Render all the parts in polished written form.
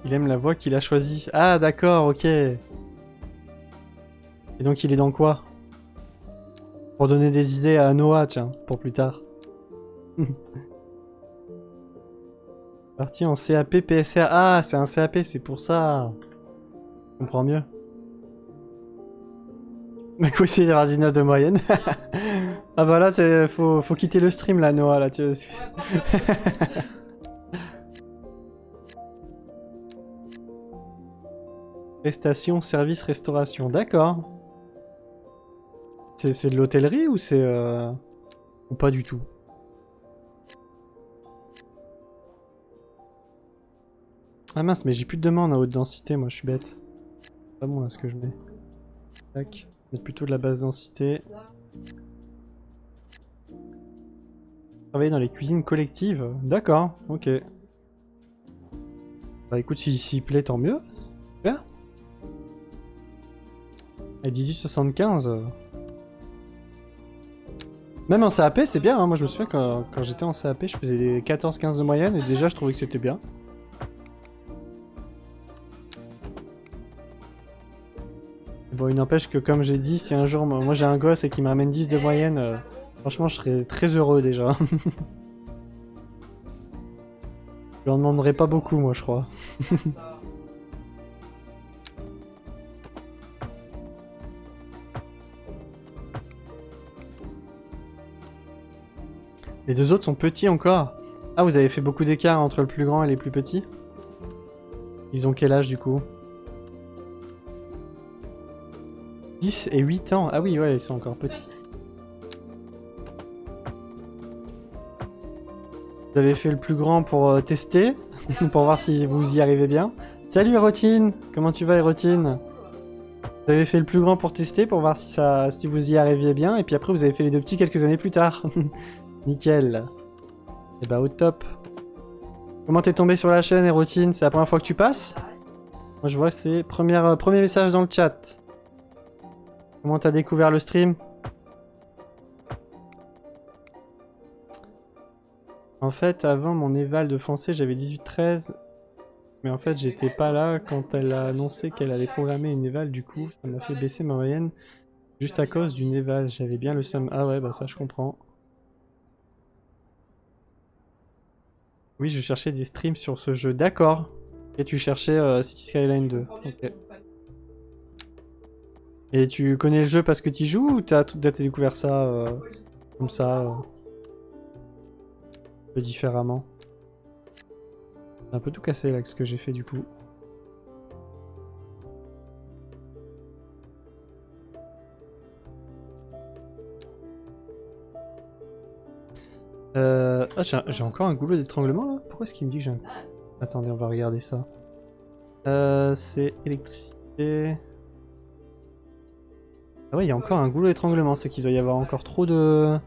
Il aime la voie qu'il a choisie. Ah, d'accord, ok. Et donc, il est dans quoi? Pour donner des idées à Noah, tiens, pour plus tard. Parti en CAP PSR. Ah, c'est un CAP, c'est pour ça. Je comprends mieux. Mais quoi, c'est d'avoir 19 de moyenne. Ah bah là, faut quitter le stream là, Noah, là, tu vois. Prestation, service, restauration. D'accord. C'est de l'hôtellerie ou c'est... Ou pas du tout? Ah mince, mais j'ai plus de demande à haute densité, moi, je suis bête. C'est pas bon là ce que je mets. Tac. Mettre plutôt de la basse densité. Travailler dans les cuisines collectives. D'accord, ok. Bah écoute, s'il plaît, tant mieux. Super. Et 1875. Même en CAP, c'est bien. Hein. Moi, je me souviens quand j'étais en CAP, je faisais des 14-15 de moyenne et déjà, je trouvais que c'était bien. Bon, il n'empêche que, comme j'ai dit, si un jour, moi j'ai un gosse et qu'il m'amène 10 de moyenne, franchement, je serais très heureux déjà. Je lui en demanderai pas beaucoup, moi, je crois. Les deux autres sont petits encore. Ah, vous avez fait beaucoup d'écart entre le plus grand et les plus petits? Ils ont quel âge, du coup? 10 et 8 ans. Ah oui, ouais, ils sont encore petits. Vous avez fait le plus grand pour tester, pour voir si vous y arrivez bien. Salut Erotine, comment tu vas Erotine? Vous avez fait le plus grand pour tester, pour voir si vous y arriviez bien, et puis après vous avez fait les deux petits quelques années plus tard. Nickel. Et bah au top. Comment t'es tombé sur la chaîne Erotine? C'est la première fois que tu passes? Moi je vois que c'est premier message dans le chat. Comment t'as découvert le stream? En fait, avant mon éval de français, j'avais 18-13. Mais en fait, j'étais pas là quand elle a annoncé qu'elle allait programmer une éval. Du coup, ça m'a fait baisser ma moyenne juste à cause d'une éval. J'avais bien le seum. Ah ouais, bah ça, je comprends. Oui, je cherchais des streams sur ce jeu. D'accord. Et tu cherchais City Skyline 2. Ok. Et tu connais le jeu parce que tu joues ou t'as découvert ça comme ça un peu différemment? J'ai un peu tout cassé là avec ce que j'ai fait du coup. Ah, j'ai encore un goulot d'étranglement là? Pourquoi est-ce qu'il me dit que j'ai un... Attendez, on va regarder ça. C'est électricité... Ah ouais, il y a encore un goulot d'étranglement, c'est qu'il doit y avoir encore trop de...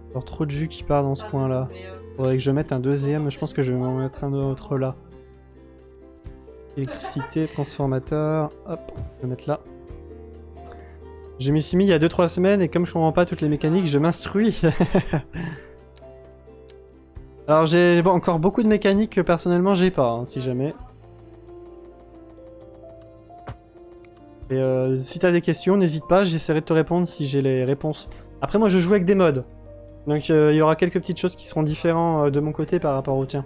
Encore trop de jus qui part dans ce coin là. Faudrait que je mette un deuxième, je pense que je vais m'en mettre un autre là. Électricité, transformateur, hop, je vais mettre là. Je m'y suis mis il y a 2-3 semaines et comme je comprends pas toutes les mécaniques, je m'instruis. Alors j'ai encore beaucoup de mécaniques que personnellement j'ai pas, hein, si jamais. Et si t'as des questions, n'hésite pas, j'essaierai de te répondre si j'ai les réponses. Après moi je joue avec des mods. Donc il y aura quelques petites choses qui seront différentes de mon côté par rapport au tien.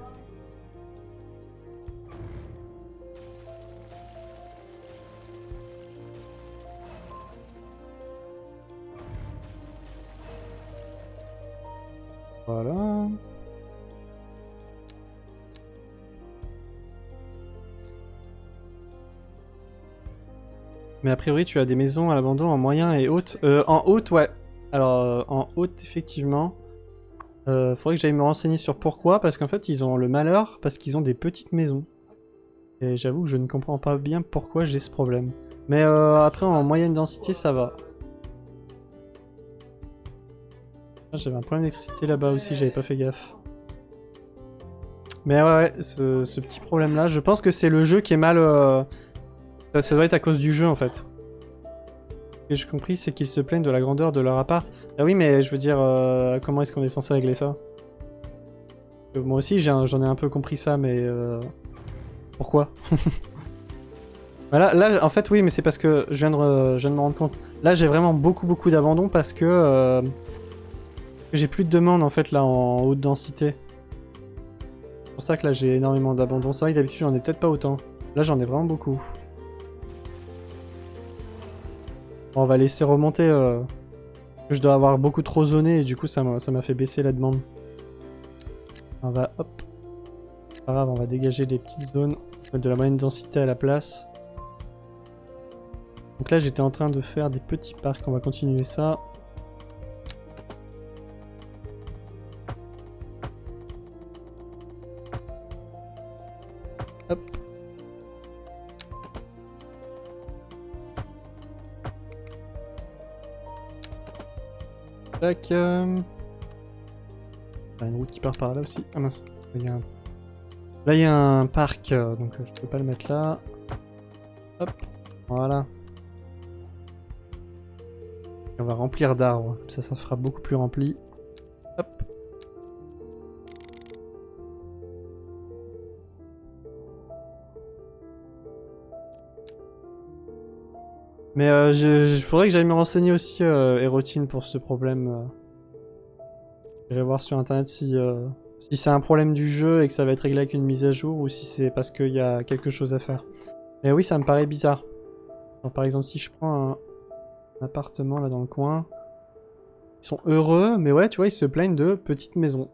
Voilà. Mais a priori tu as des maisons à l'abandon en moyen et haute. En haute, ouais. Alors en haute effectivement. Faudrait que j'aille me renseigner sur pourquoi, parce qu'en fait ils ont le malheur, parce qu'ils ont des petites maisons. Et j'avoue que je ne comprends pas bien pourquoi j'ai ce problème. Mais après en moyenne densité ça va. Ah, j'avais un problème d'électricité là-bas aussi, j'avais pas fait gaffe. Mais ouais, ce petit problème là, je pense que c'est le jeu qui est mal... Ça doit être à cause du jeu en fait. Ce que j'ai compris, c'est qu'ils se plaignent de la grandeur de leur appart. Ah oui, mais je veux dire, comment est-ce qu'on est censé régler ça? Moi aussi, j'en ai un peu compris ça, mais Pourquoi? Là, en fait, oui, mais c'est parce que je viens de me rendre compte. Là, j'ai vraiment beaucoup d'abandon parce que j'ai plus de demandes en fait là en haute densité. C'est pour ça que là, j'ai énormément d'abandon. C'est vrai que d'habitude, j'en ai peut-être pas autant. Là, j'en ai vraiment beaucoup. Bon, on va laisser remonter. Je dois avoir beaucoup trop zoné et du coup, ça m'a fait baisser la demande. On va, hop. Pas grave, on va dégager des petites zones. Mettre de la moyenne densité à la place. Donc là, j'étais en train de faire des petits parcs. On va continuer ça. Hop. Tac. Ah, une route qui part par là aussi. Ah mince. Là, il y a un parc, donc je peux pas le mettre là. Hop. Voilà. Et on va remplir d'arbres. Ça fera beaucoup plus rempli. Hop. Mais faudrait que j'aille me renseigner aussi, Erotine, pour ce problème. J'irai voir sur internet si c'est un problème du jeu et que ça va être réglé avec une mise à jour ou si c'est parce qu'il y a quelque chose à faire. Mais oui, ça me paraît bizarre. Alors, par exemple, si je prends un appartement là dans le coin, ils sont heureux, mais ouais, tu vois, ils se plaignent de petites maisons.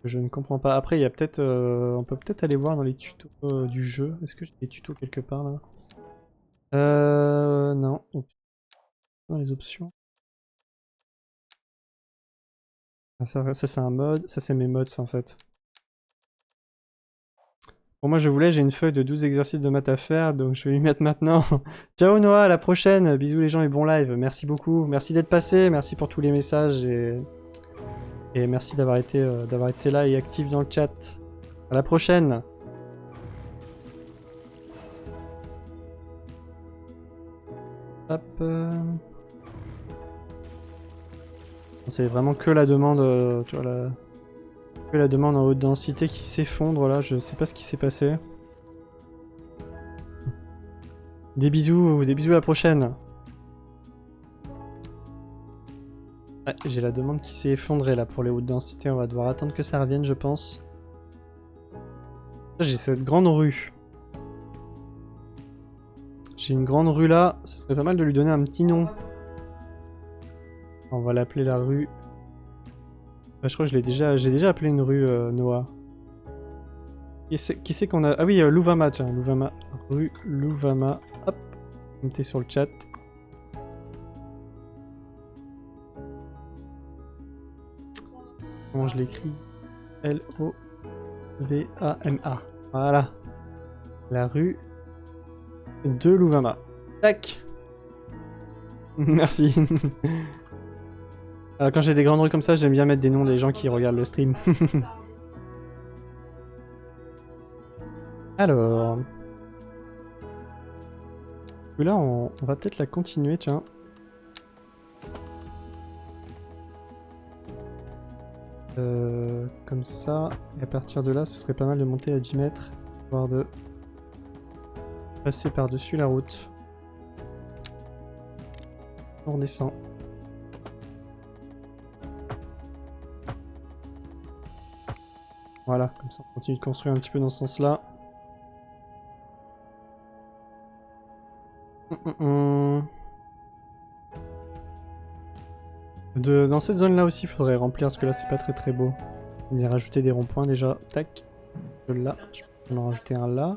Je ne comprends pas. Après, il y a peut-être, on peut peut-être aller voir dans les tutos du jeu. Est-ce que j'ai des tutos quelque part là? Non. Dans les options. Ah, ça c'est un mode. Ça, c'est mes mods en fait. Bon, moi je voulais, j'ai une feuille de 12 exercices de maths à faire, donc je vais y mettre maintenant. Ciao Noah, à la prochaine. Bisous les gens et bon live. Merci beaucoup. Merci d'être passé. Merci pour tous les messages et merci d'avoir été là et actif dans le chat. À la prochaine. Hop. C'est vraiment que la demande, tu vois, que la demande en haute densité qui s'effondre là. Je sais pas ce qui s'est passé. Des bisous à la prochaine. Ouais, j'ai la demande qui s'est effondrée là pour les hautes densités. On va devoir attendre que ça revienne, je pense. J'ai cette grande rue. J'ai une grande rue là. Ce serait pas mal de lui donner un petit nom. On va l'appeler la rue. Bah, je crois que j'ai déjà appelé une rue Noah. Qui c'est qu'on a... Ah oui, Louvama, tiens, Louvama. Rue Louvama. Hop. Mettez sur le chat. Comment je l'écris? L-O-V-A-M-A. Voilà. La rue de Louvama. Tac. Merci. Quand j'ai des grandes rues comme ça, j'aime bien mettre des noms des gens qui regardent le stream. Alors... Là, on va peut-être la continuer, tiens. Comme ça, et à partir de là, ce serait pas mal de monter à 10 mètres, voire de passer par-dessus la route. On redescend. Voilà, comme ça on continue de construire un petit peu dans ce sens-là. Dans cette zone-là aussi, il faudrait remplir, parce que là, c'est pas très beau. On va rajouter des ronds-points déjà. Tac. Là, je peux en rajouter un là.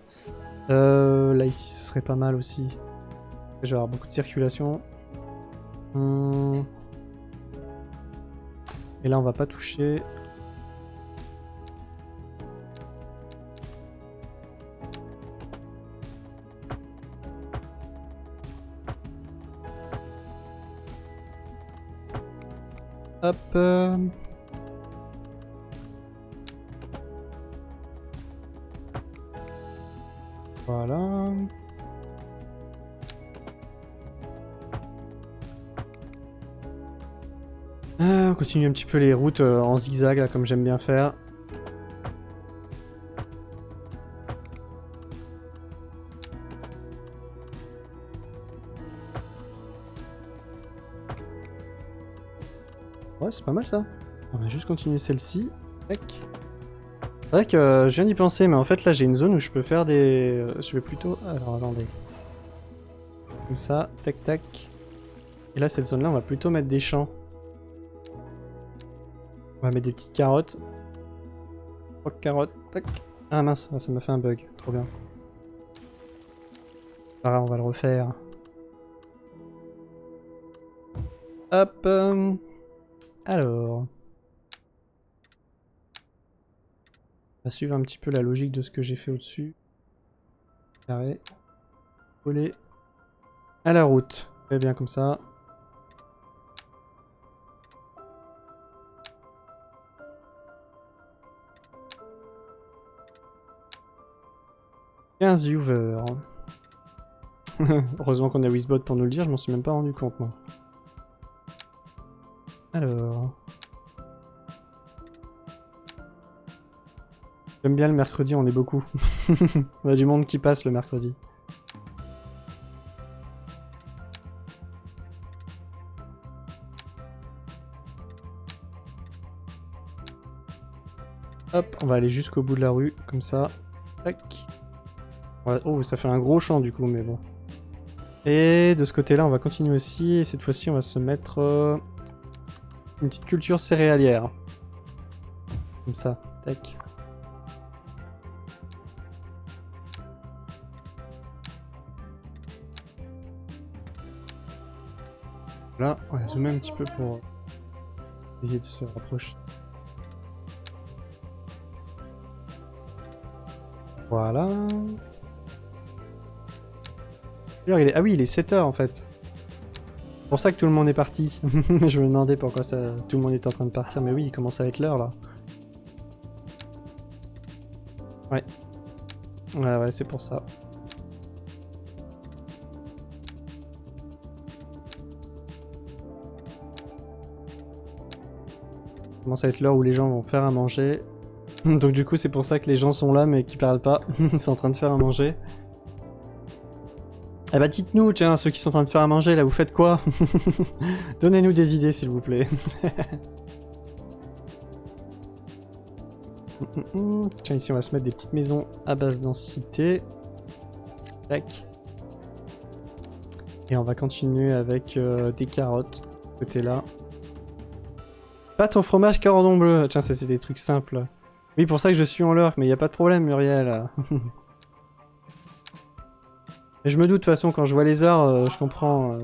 Là, ici, ce serait pas mal aussi. Je vais avoir beaucoup de circulation. Et là, on va pas toucher. Hop. Voilà. On continue un petit peu les routes en zigzag, là, comme j'aime bien faire. Ouais, c'est pas mal ça. On va juste continuer celle-ci. Tac. C'est vrai que je viens d'y penser, mais en fait là j'ai une zone où je peux faire des... je vais plutôt... Alors attendez. Comme ça, tac tac. Et là cette zone là on va plutôt mettre des champs. On va mettre des petites carottes. 3 carottes, tac. Ah mince, ça m'a fait un bug, trop bien. Ah, on va le refaire. Hop. Alors. On va suivre un petit peu la logique de ce que j'ai fait au-dessus. Carré. Coller. À la route. Très bien comme ça. « 15 viewers. » Heureusement qu'on a Wizbot pour nous le dire, je m'en suis même pas rendu compte moi. Alors... J'aime bien le mercredi, on est beaucoup. On a du monde qui passe le mercredi. Hop, on va aller jusqu'au bout de la rue, comme ça. Tac. Oh, ça fait un gros champ du coup, mais bon. Et de ce côté-là, on va continuer aussi. Et cette fois-ci, on va se mettre une petite culture céréalière. Comme ça. Tac. Là, on va zoomer un petit peu pour essayer de se rapprocher. Voilà. Alors, ah oui, il est 7 h en fait. C'est pour ça que tout le monde est parti. Je me demandais pourquoi ça... tout le monde était en train de partir, mais oui, il commence à être l'heure là. Ouais. Ouais, c'est pour ça. Ça commence à être l'heure où les gens vont faire à manger. Donc du coup, c'est pour ça que les gens sont là mais qui parlent pas. Ils sont en train de faire à manger. Eh bah dites-nous, tiens, ceux qui sont en train de faire à manger, là, vous faites quoi? Donnez-nous des idées, s'il vous plaît. Tiens, ici, on va se mettre des petites maisons à basse densité. Tac. Et on va continuer avec des carottes, côté là. Pâte au fromage cordon bleu. Tiens, ça, c'est des trucs simples. Oui, pour ça que je suis en l'heure, mais il n'y a pas de problème, Muriel. Mais je me doute, de toute façon, quand je vois les heures, je comprends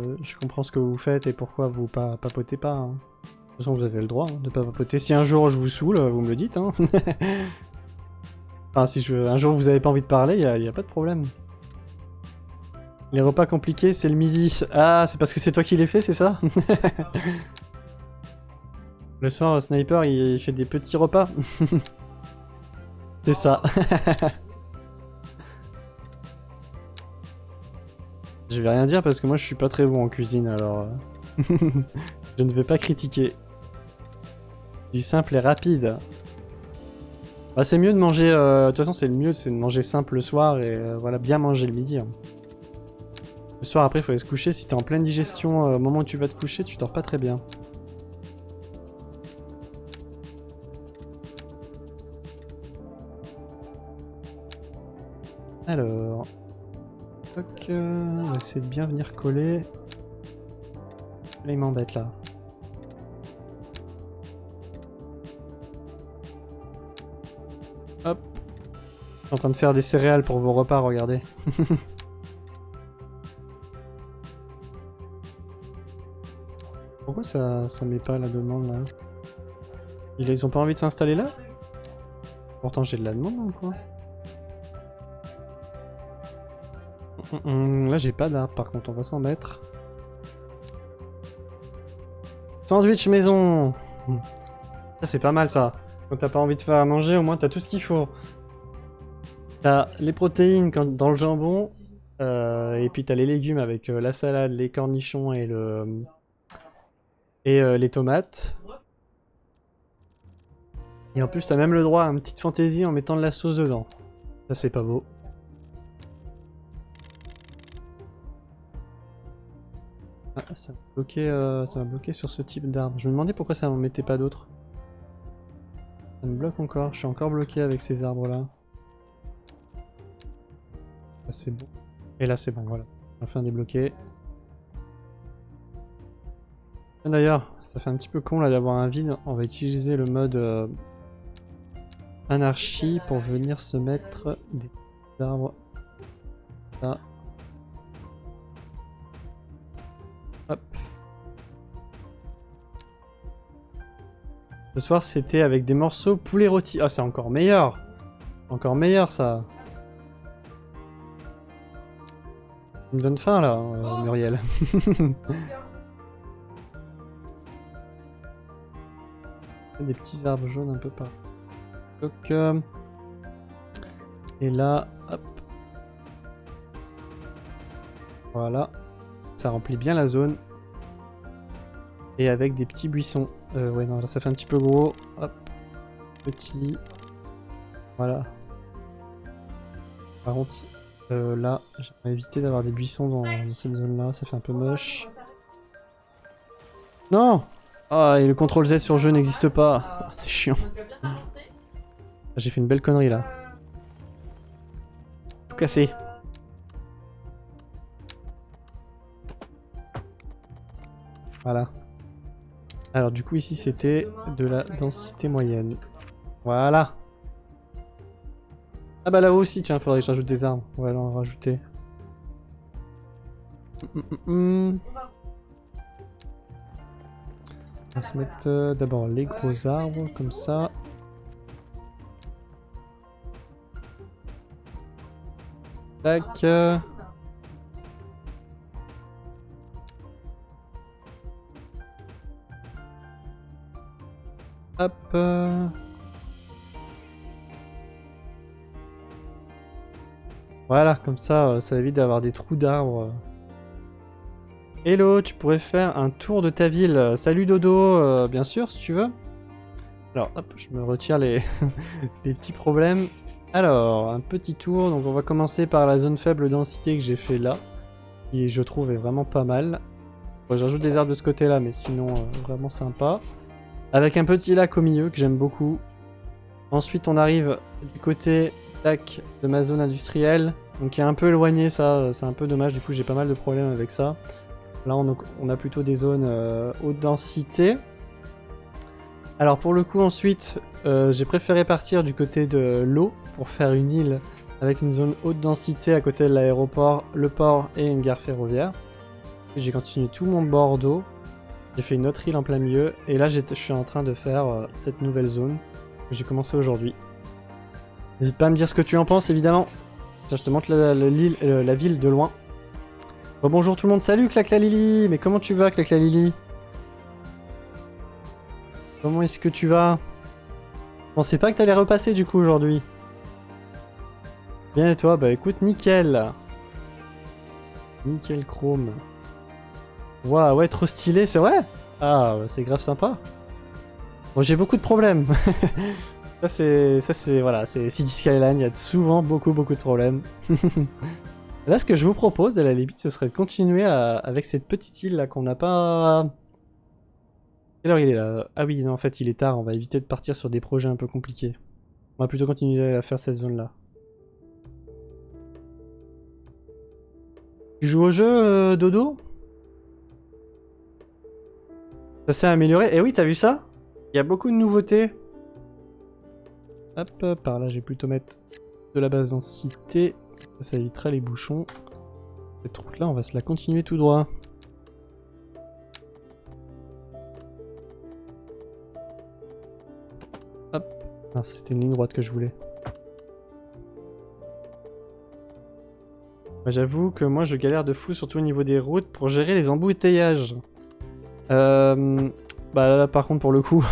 ce que vous faites et pourquoi vous papotez pas. Hein. De toute façon, vous avez le droit de pas papoter. Si un jour je vous saoule, vous me le dites. Hein. Enfin, si un jour vous avez pas envie de parler, y a pas de problème. Les repas compliqués, c'est le midi. Ah, c'est parce que c'est toi qui les fais, c'est ça? Le soir, Sniper, il fait des petits repas. C'est ça. Je vais rien dire parce que moi je suis pas très bon en cuisine, alors... je ne vais pas critiquer. Du simple et rapide. Bah, c'est mieux de manger... de toute façon, c'est le mieux, c'est de manger simple le soir et voilà, bien manger le midi. Hein. Le soir, après, il faut aller se coucher. Si t'es en pleine digestion au moment où tu vas te coucher, tu dors pas très bien. Alors... Ok, on va essayer de bien venir coller. Là, il m'embête, là. Hop. Je suis en train de faire des céréales pour vos repas, regardez. Pourquoi ça met pas la demande, là? Ils ont pas envie de s'installer là? Pourtant, j'ai de la demande, ou quoi? Là, j'ai pas d'arbre, par contre, on va s'en mettre. Sandwich maison. Ça, c'est pas mal, ça. Quand t'as pas envie de faire à manger, au moins, t'as tout ce qu'il faut. T'as les protéines dans le jambon, et puis t'as les légumes avec la salade, les cornichons et les tomates. Et en plus, t'as même le droit à une petite fantaisie en mettant de la sauce dedans. Ça, c'est pas beau. Ah, ça m'a bloqué sur ce type d'arbre. Je me demandais pourquoi ça m'en mettait pas d'autres. Ça me bloque encore, je suis encore bloqué avec ces arbres là. Là c'est bon. Et là c'est bon, voilà. Enfin débloqué. D'ailleurs, ça fait un petit peu con là d'avoir un vide. On va utiliser le mode anarchie pour venir se mettre des arbres. Là. Hop. Ce soir c'était avec des morceaux poulet rôti. Ah c'est encore meilleur. Encore meilleur ça. Tu me donne faim là, Muriel. Des petits arbres jaunes un peu partout. Donc, et là, hop. Voilà. Ça remplit bien la zone. Et avec des petits buissons. Ouais, non, là ça fait un petit peu gros. Hop. Petit. Voilà. Par contre, là, j'aimerais éviter d'avoir des buissons dans cette zone-là. Ça fait un peu moche. Non! Ah, et le CTRL Z sur jeu n'existe pas. Ah, c'est chiant. J'ai fait une belle connerie là. Tout cassé. Voilà. Alors du coup ici c'était de la densité moyenne. Voilà. Ah bah là aussi tiens, faudrait que j'ajoute des arbres. Ouais, là on va rajouter. On va se mettre d'abord les gros arbres comme ça. Tac. Hop. Voilà, comme ça, ça évite d'avoir des trous d'arbres. Hello, tu pourrais faire un tour de ta ville. Salut Dodo, bien sûr, si tu veux. Alors, hop, je me retire les, les petits problèmes. Alors, un petit tour. Donc, on va commencer par la zone faible densité que j'ai fait là. Qui, je trouve, est vraiment pas mal. Bon, j'ajoute des arbres de ce côté-là, mais sinon, vraiment sympa. Avec un petit lac au milieu que j'aime beaucoup. Ensuite, on arrive du côté tac, de ma zone industrielle. Donc, qui est un peu éloigné, ça. C'est un peu dommage. Du coup, j'ai pas mal de problèmes avec ça. Là, on a plutôt des zones haute densité. Alors, pour le coup, ensuite, j'ai préféré partir du côté de l'eau pour faire une île avec une zone haute densité à côté de l'aéroport, le port et une gare ferroviaire. J'ai continué tout mon bord d'eau. J'ai fait une autre île en plein milieu. Et là, je suis en train de faire cette nouvelle zone que j'ai commencé aujourd'hui. N'hésite pas à me dire ce que tu en penses, évidemment. Tiens, je te montre la ville de loin. Oh, bonjour tout le monde, salut Clacla Lily. Mais comment tu vas Clacla Lily? Comment est-ce que tu vas? Je pensais pas que t'allais repasser du coup aujourd'hui. Bien et toi? Bah écoute, nickel. Nickel chrome. Waouh, ouais, trop stylé, c'est vrai? Ah, c'est grave sympa. Bon, j'ai beaucoup de problèmes. ça c'est, voilà, c'est City Skyline, il y a souvent beaucoup de problèmes. Là, ce que je vous propose, à la limite, ce serait de continuer avec cette petite île là qu'on n'a pas... Quelle heure il est là? Ah oui, non, en fait, il est tard, on va éviter de partir sur des projets un peu compliqués. On va plutôt continuer à faire cette zone-là. Tu joues au jeu, Dodo? Ça s'est amélioré? Eh oui, t'as vu ça? Il y a beaucoup de nouveautés. Hop, par là, je vais plutôt mettre de la base densité. Ça évitera les bouchons. Cette route-là, on va se la continuer tout droit. Hop. Ah, c'était une ligne droite que je voulais. Bah, j'avoue que moi, je galère de fou, surtout au niveau des routes, pour gérer les embouteillages. Bah là, par contre, pour le coup,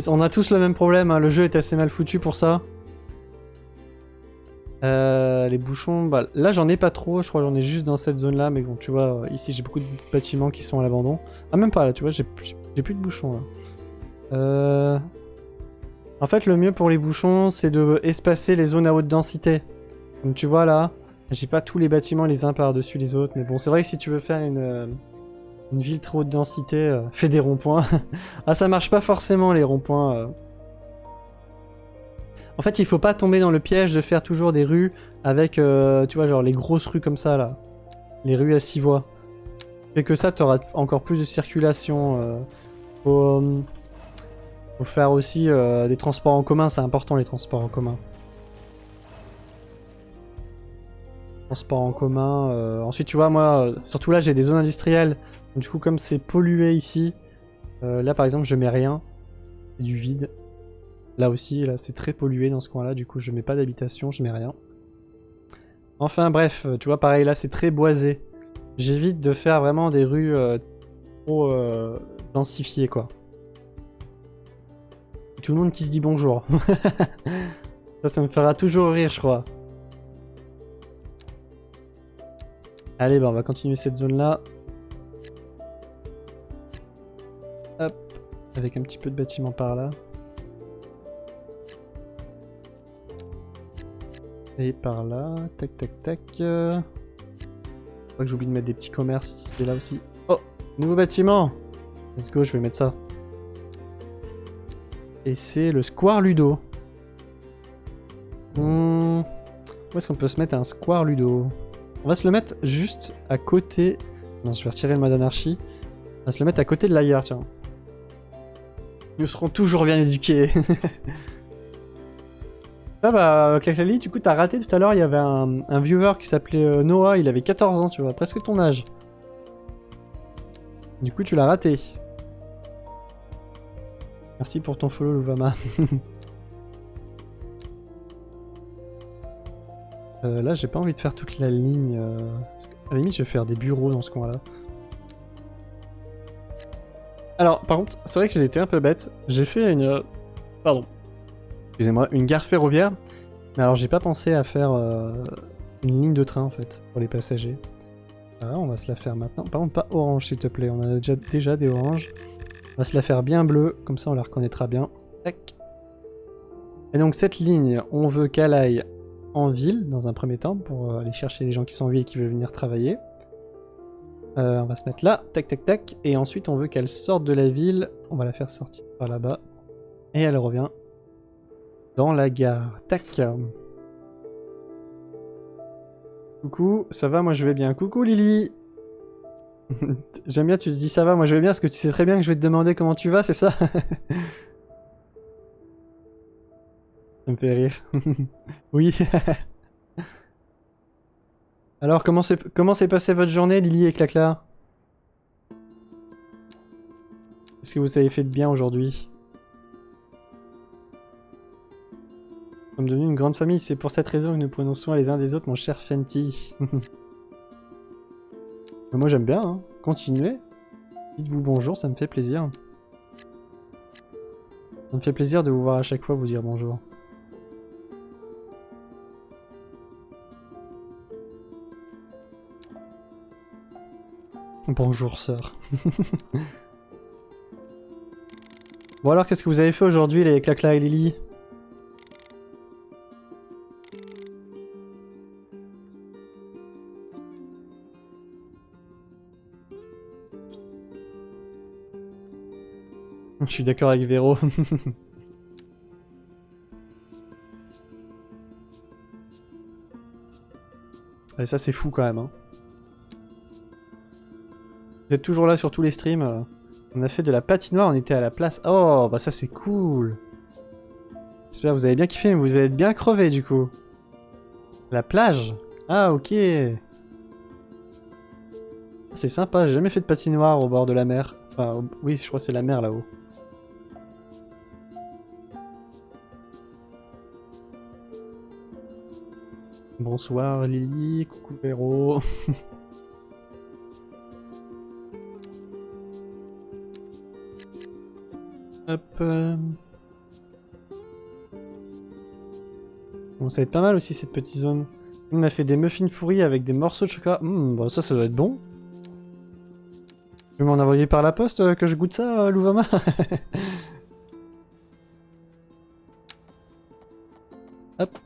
on a tous le même problème. Hein. Le jeu est assez mal foutu pour ça. Les bouchons, bah là j'en ai pas trop, je crois que j'en ai juste dans cette zone là, mais bon tu vois, ici j'ai beaucoup de bâtiments qui sont à l'abandon. Ah même pas là, tu vois, j'ai plus de bouchons là. En fait le mieux pour les bouchons c'est de espacer les zones à haute densité. Comme tu vois là, J'ai pas tous les bâtiments les uns par-dessus les autres, mais bon, c'est vrai que si tu veux faire une ville très haute densité, fais des ronds-points. Ah, ça marche pas forcément les ronds-points. En fait, il faut pas tomber dans le piège de faire toujours des rues avec, tu vois, genre les grosses rues comme ça, là. Les rues à 6 voies. Et que ça, t'auras encore plus de circulation. Faut faire aussi des transports en commun, c'est important les transports en commun. Transports en commun. Ensuite, tu vois, moi, surtout là, j'ai des zones industrielles. Donc, du coup, comme c'est pollué ici, là, par exemple, je mets rien. C'est du vide. Là aussi, là, c'est très pollué dans ce coin-là. Du coup, je mets pas d'habitation, je mets rien. Enfin, bref, tu vois, pareil, là, c'est très boisé. J'évite de faire vraiment des rues trop densifiées, quoi. Tout le monde qui se dit bonjour. Ça me fera toujours rire, je crois. Allez, bah on va continuer cette zone-là. Hop. Avec un petit peu de bâtiment par là. Et par là. Tac, tac, tac. Je crois que j'oublie de mettre des petits commerces. C'est là aussi. Oh, nouveau bâtiment. Let's go, je vais mettre ça. Et c'est le Square Ludo. Où est-ce qu'on peut se mettre un Square Ludo? On va se le mettre juste à côté... Non, je vais retirer le mode anarchie. On va se le mettre à côté de la gare, tiens. Nous serons toujours bien éduqués. Ah bah, Claclali, du coup, t'as raté tout à l'heure, il y avait un viewer qui s'appelait Noah, il avait 14 ans, tu vois, presque ton âge. Du coup, tu l'as raté. Merci pour ton follow, Louvama. Là, j'ai pas envie de faire toute la ligne. Parce qu'à la limite, je vais faire des bureaux dans ce coin-là. Alors, par contre, c'est vrai que j'ai été un peu bête. J'ai fait une... Pardon. Excusez-moi, une gare ferroviaire. Mais alors, j'ai pas pensé à faire une ligne de train, en fait, pour les passagers. Ah, on va se la faire maintenant. Par contre, pas orange, s'il te plaît. On a déjà des oranges. On va se la faire bien bleue, comme ça on la reconnaîtra bien. Tac. Et donc, cette ligne, on veut qu'elle aille en ville, dans un premier temps, pour aller chercher les gens qui sont en ville et qui veulent venir travailler. On va se mettre là, tac tac tac, et ensuite on veut qu'elle sorte de la ville, on va la faire sortir par là-bas, et elle revient dans la gare, tac. Coucou, ça va, moi je vais bien, coucou Lily. J'aime bien, tu te dis ça va, moi je vais bien, parce que tu sais très bien que je vais te demander comment tu vas, c'est ça? Ça me fait rire. Oui. Alors, comment s'est passée votre journée, Lily et Clacla? Qu'est-ce que vous avez fait de bien aujourd'hui? Nous sommes devenus une grande famille, c'est pour cette raison que nous prenons soin les uns des autres, mon cher Fenty. Moi j'aime bien, hein. Continuez. Dites-vous bonjour, ça me fait plaisir. Ça me fait plaisir de vous voir à chaque fois vous dire bonjour. Bonjour sœur. Bon alors, qu'est-ce que vous avez fait aujourd'hui les Clacla et Lily? Je suis d'accord avec Véro. Et ça c'est fou quand même. Hein. Vous êtes toujours là sur tous les streams. On a fait de la patinoire, on était à la place. Oh, bah ça c'est cool. J'espère que vous avez bien kiffé, mais vous allez être bien crevé du coup. La plage? Ah ok. C'est sympa, j'ai jamais fait de patinoire au bord de la mer. Enfin, oui, je crois que c'est la mer là-haut. Bonsoir Lily, coucou Véro. Hop. Bon, ça va être pas mal aussi cette petite zone. On a fait des muffins fourris avec des morceaux de chocolat. Bon, ça doit être bon. Tu veux m'en envoyer par la poste que je goûte ça, Louvama? Hop.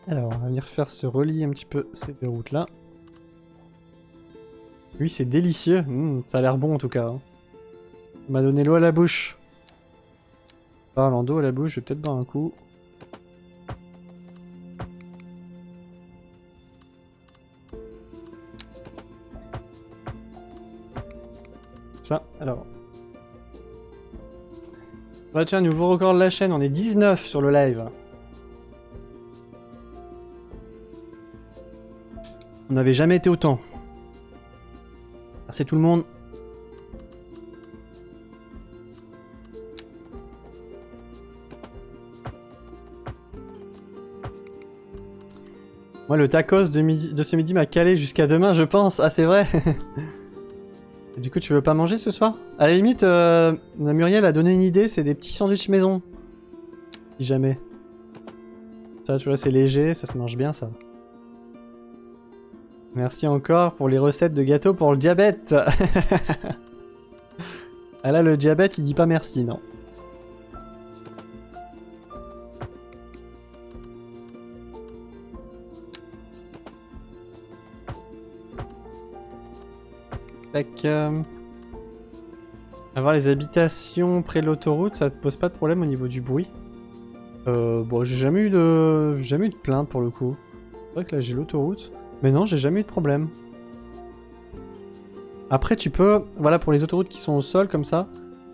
Alors, on va venir faire se relier un petit peu ces deux routes là. Oui, c'est délicieux. Ça a l'air bon en tout cas. Ça m'a donné l'eau à la bouche. Parlant d'eau à la bouche, je vais peut-être boire un coup. Ça, alors. Bah tiens, nouveau record de la chaîne, on est 19 sur le live. On n'avait jamais été autant. Merci tout le monde. Moi, le tacos de ce midi m'a calé jusqu'à demain, je pense. Ah, c'est vrai. Et du coup, tu veux pas manger ce soir? À la limite, Muriel a donné une idée, c'est des petits sandwichs maison. Si jamais. Ça, tu vois, c'est léger, ça se mange bien, ça. Merci encore pour les recettes de gâteaux pour le diabète. Ah là, le diabète, il dit pas merci, non. Tac. Avoir les habitations près de l'autoroute, ça te pose pas de problème au niveau du bruit? Bon, j'ai jamais eu de plainte pour le coup. C'est vrai que là j'ai l'autoroute, mais non, j'ai jamais eu de problème. Après, tu peux, voilà, pour les autoroutes qui sont au sol comme ça,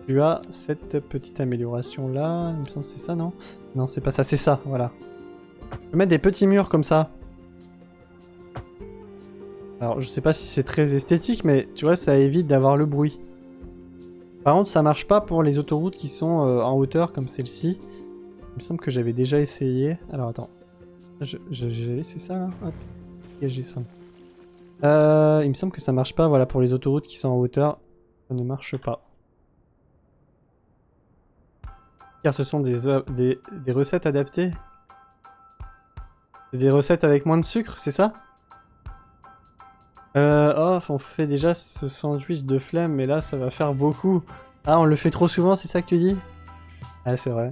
tu as cette petite amélioration là. Il me semble que c'est ça, non? Non, c'est pas ça, c'est ça, voilà. Tu peux mettre des petits murs comme ça. Alors, je sais pas si c'est très esthétique, mais tu vois, ça évite d'avoir le bruit. Par contre, ça marche pas pour les autoroutes qui sont en hauteur comme celle-ci. Il me semble que j'avais déjà essayé. Alors, attends. J'ai laissé ça, là? Hop. J'ai ça. Il me semble que ça marche pas, voilà, pour les autoroutes qui sont en hauteur. Ça ne marche pas. Car ce sont des recettes adaptées. Des recettes avec moins de sucre, c'est ça? Oh, on fait déjà ce sandwich de flemme, mais là, ça va faire beaucoup. Ah, on le fait trop souvent, c'est ça que tu dis? Ah, c'est vrai.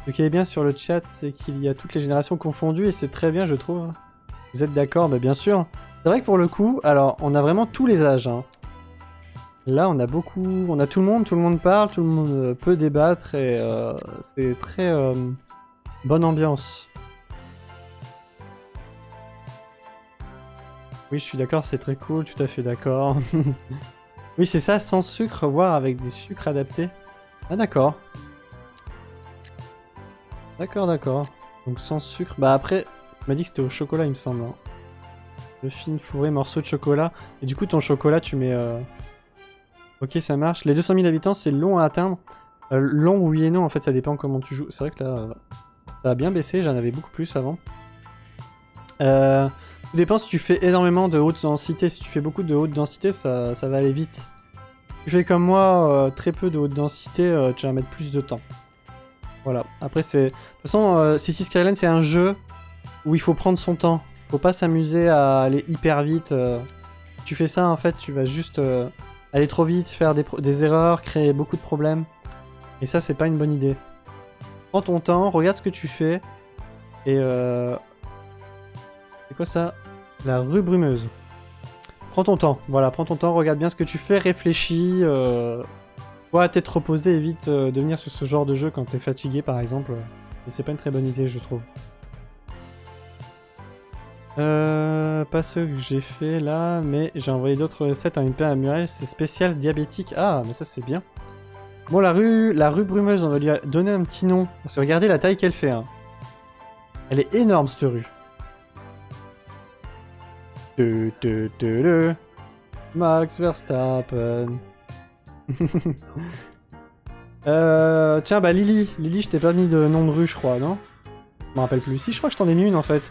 Ce qui est bien sur le chat, c'est qu'il y a toutes les générations confondues, et c'est très bien, je trouve. Vous êtes d'accord? Bah, bien sûr. C'est vrai que pour le coup, alors, on a vraiment tous les âges, hein. Là, on a beaucoup... On a tout le monde parle, tout le monde peut débattre, et c'est très bonne ambiance. Oui, je suis d'accord, c'est très cool, tout à fait d'accord. Oui, c'est ça, sans sucre, voire avec des sucres adaptés. Ah, d'accord. D'accord, d'accord. Donc sans sucre. Bah après, tu m'as dit que c'était au chocolat, il me semble. Hein. Le film fourré, morceau de chocolat. Et du coup, ton chocolat, tu mets... Ok, ça marche. Les 200 000 habitants, c'est long à atteindre. Long, oui et non, en fait, ça dépend comment tu joues. C'est vrai que là, ça a bien baissé, j'en avais beaucoup plus avant. Tout dépend si tu fais énormément de haute densité. Si tu fais beaucoup de haute densité, ça va aller vite. Si tu fais comme moi, très peu de haute densité, tu vas mettre plus de temps. Voilà. Après, c'est... De toute façon, Cities Skyline, c'est un jeu où il faut prendre son temps. Faut pas s'amuser à aller hyper vite. Si tu fais ça, en fait, tu vas juste aller trop vite, faire des erreurs, créer beaucoup de problèmes. Et ça, c'est pas une bonne idée. Prends ton temps, regarde ce que tu fais. Et c'est quoi ça? La rue brumeuse. Prends ton temps, voilà, prends ton temps, regarde bien ce que tu fais, réfléchis. Ouais, tête reposée, évite de venir sur ce genre de jeu quand t'es fatigué, par exemple. C'est pas une très bonne idée, je trouve. Pas ceux que j'ai fait là, mais j'ai envoyé d'autres recettes en MP à Muriel, c'est spécial diabétique. Ah, mais ça c'est bien. Bon, la rue brumeuse, on va lui donner un petit nom. Parce que regardez la taille qu'elle fait. Hein. Elle est énorme, cette rue. Max Verstappen. Tiens, bah Lily, je t'ai pas mis de nom de rue, je crois, non? Je me rappelle plus. Si, je crois que je t'en ai mis une en fait.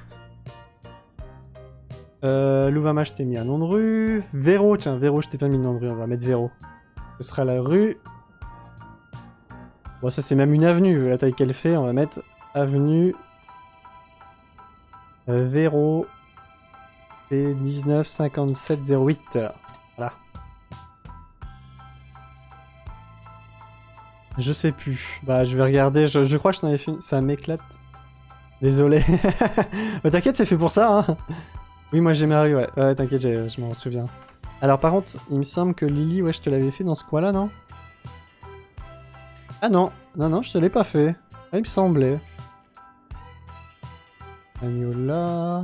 Louvama, je t'ai mis un nom de rue. Véro, tiens, Véro, je t'ai pas mis de nom de rue, on va mettre Véro. Ce sera la rue. Bon, ça c'est même une avenue, vu la taille qu'elle fait, on va mettre avenue Véro. C'est 195708. Voilà. Je sais plus. Bah, je vais regarder. Je crois que je t'en ai fait. Ça m'éclate. Désolé. Mais t'inquiète, c'est fait pour ça, hein. Oui, moi j'ai ma rue, ouais. Ouais, t'inquiète, je m'en souviens. Alors par contre, il me semble que Lily, ouais, je te l'avais fait dans ce coin-là, non? Ah non, non, non, je te l'ai pas fait. Ah, il me semblait. Agnola...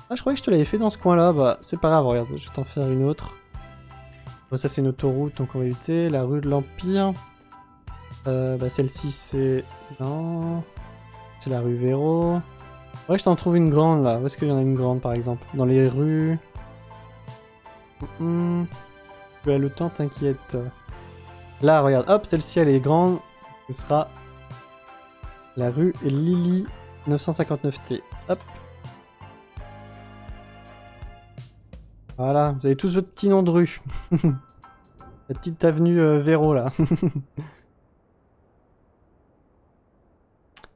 Ah, je croyais que je te l'avais fait dans ce coin-là. Bah, c'est pas grave, regarde, je vais t'en faire une autre. Bon, ça, c'est une autoroute, donc on va éviter. La rue de l'Empire. Bah, celle-ci, c'est... Non... C'est la rue Véro. Ouais, je t'en trouve une grande, là. Où est-ce qu'il y en a une grande, par exemple? Dans les rues... Tu as le temps, t'inquiète. Là, regarde, hop, celle-ci, elle est grande. Ce sera la rue Lily 959T. Hop. Voilà, vous avez tous votre petit nom de rue. La petite avenue Véro, là.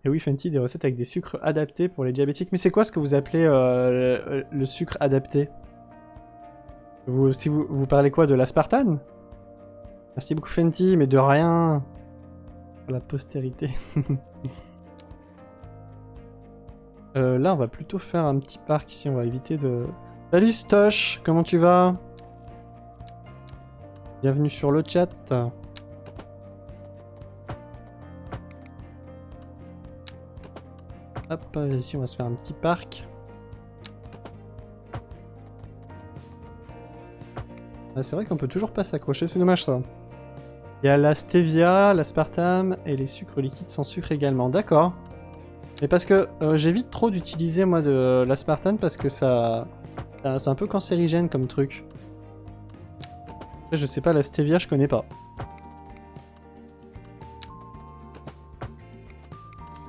Et oui, Fenty, des recettes avec des sucres adaptés pour les diabétiques. Mais c'est quoi ce que vous appelez le sucre adapté? Si vous parlez quoi, de l'aspartame? Merci beaucoup Fenty, mais de rien. Pour la postérité. Là, on va plutôt faire un petit parc ici, on va éviter de... Salut Stoche, comment tu vas? Bienvenue sur le chat. Hop, ici on va se faire un petit parc. Ah, c'est vrai qu'on peut toujours pas s'accrocher, c'est dommage ça. Il y a la stevia, l'aspartame et les sucres liquides sans sucre également, d'accord. Mais parce que j'évite trop d'utiliser moi de l'aspartame parce que ça... C'est un peu cancérigène comme truc. Après, je sais pas, la stevia je connais pas.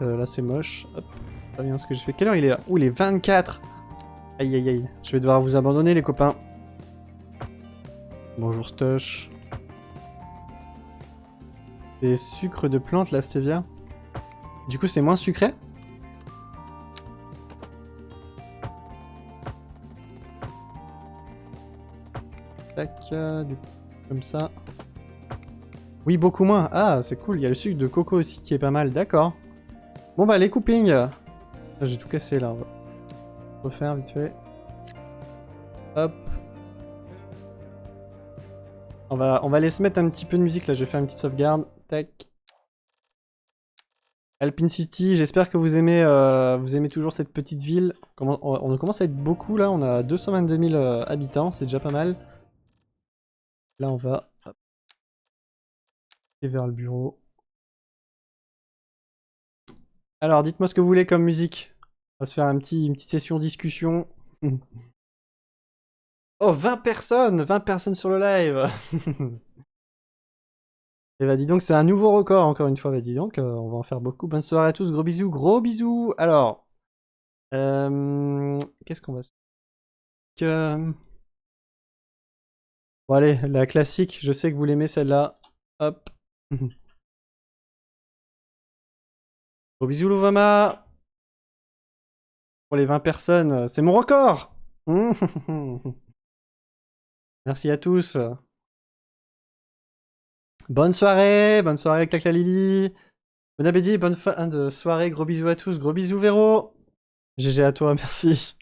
Là c'est moche. Hop, pas bien ce que j'ai fait. Quelle heure il est là? Ouh, il est 24. Aïe aïe aïe. Je vais devoir vous abandonner les copains. Bonjour Stush. Des sucres de plantes la stevia. Du coup c'est moins sucré? Tac, des petits comme ça. Oui, beaucoup moins. Ah, c'est cool. Il y a le sucre de coco aussi qui est pas mal. D'accord. Bon bah les coupings. J'ai tout cassé là. On va refaire vite fait. Hop. On va aller se mettre un petit peu de musique là. Je vais faire une petite sauvegarde. Tac. Alpine City. J'espère que vous aimez toujours cette petite ville. On commence à être beaucoup là. On a 222 000 habitants. C'est déjà pas mal. Là on va hop, vers le bureau. Alors dites-moi ce que vous voulez comme musique. On va se faire une petite session discussion. Oh, 20 personnes! 20 personnes sur le live! Et bah dis donc, c'est un nouveau record encore une fois. Bah dis donc, on va en faire beaucoup. Bonne soirée à tous, gros bisous, gros bisous! Alors, qu'est-ce qu'on va... Bon allez, la classique, je sais que vous l'aimez celle-là. Hop. Gros bisous Louvama! Pour les 20 personnes, c'est mon record! Merci à tous. Bonne soirée, clac la Lily. Bon appétit, bonne fin de soirée, gros bisous à tous, gros bisous Véro. GG à toi, merci.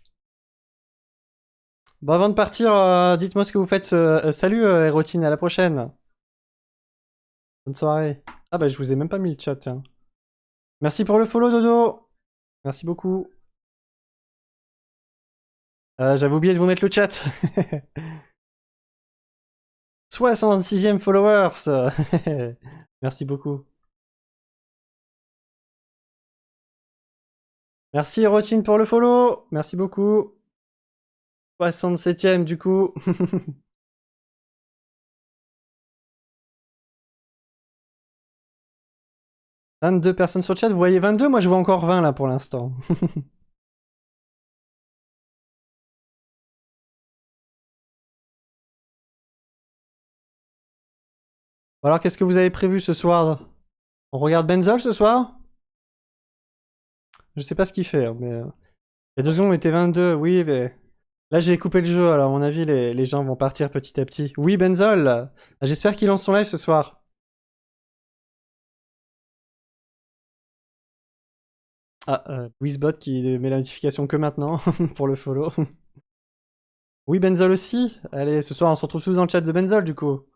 Bon, avant de partir, dites-moi ce que vous faites. Salut Erotine, à la prochaine. Bonne soirée. Ah bah je vous ai même pas mis le chat, tiens. Merci pour le follow Dodo. Merci beaucoup. J'avais oublié de vous mettre le chat. 66e followers. Merci beaucoup. Merci Erotine pour le follow. Merci beaucoup. 67e du coup. 22 personnes sur le chat, vous voyez 22? Moi je vois encore 20 là pour l'instant. Alors qu'est-ce que vous avez prévu ce soir? On regarde Benzol ce soir? Je sais pas ce qu'il fait, hein, mais... Il y a 2 secondes on était 22, oui mais... Là j'ai coupé le jeu, alors à mon avis les gens vont partir petit à petit. Oui Benzol! J'espère qu'il lance son live ce soir. Ah, Wizbot qui met la notification que maintenant pour le follow. Oui, Benzol aussi. Allez, ce soir, on se retrouve tous dans le chat de Benzol, du coup.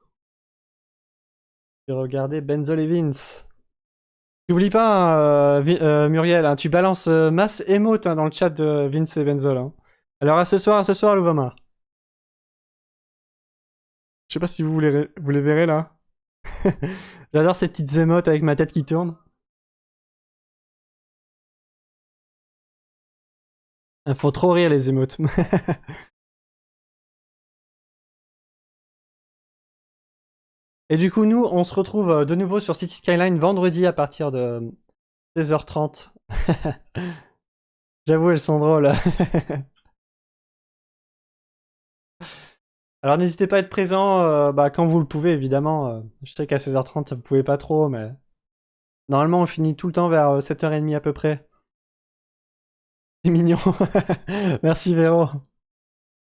Regardez Benzol et Vince. N'oublie pas, Muriel, hein, tu balances masse émote dans le chat de Vince et Benzol. Hein. Alors à ce soir, Louvama. Je sais pas si vous les verrez là. J'adore ces petites émotes avec ma tête qui tourne. Faut trop rire les émotes. Et du coup, nous, on se retrouve de nouveau sur City Skyline vendredi à partir de 16h30. J'avoue, elles sont drôles. Alors n'hésitez pas à être présent quand vous le pouvez, évidemment. Je sais qu'à 16h30, vous pouvez pas trop, mais... Normalement, on finit tout le temps vers 7h30 à peu près. C'est mignon. Merci Véro.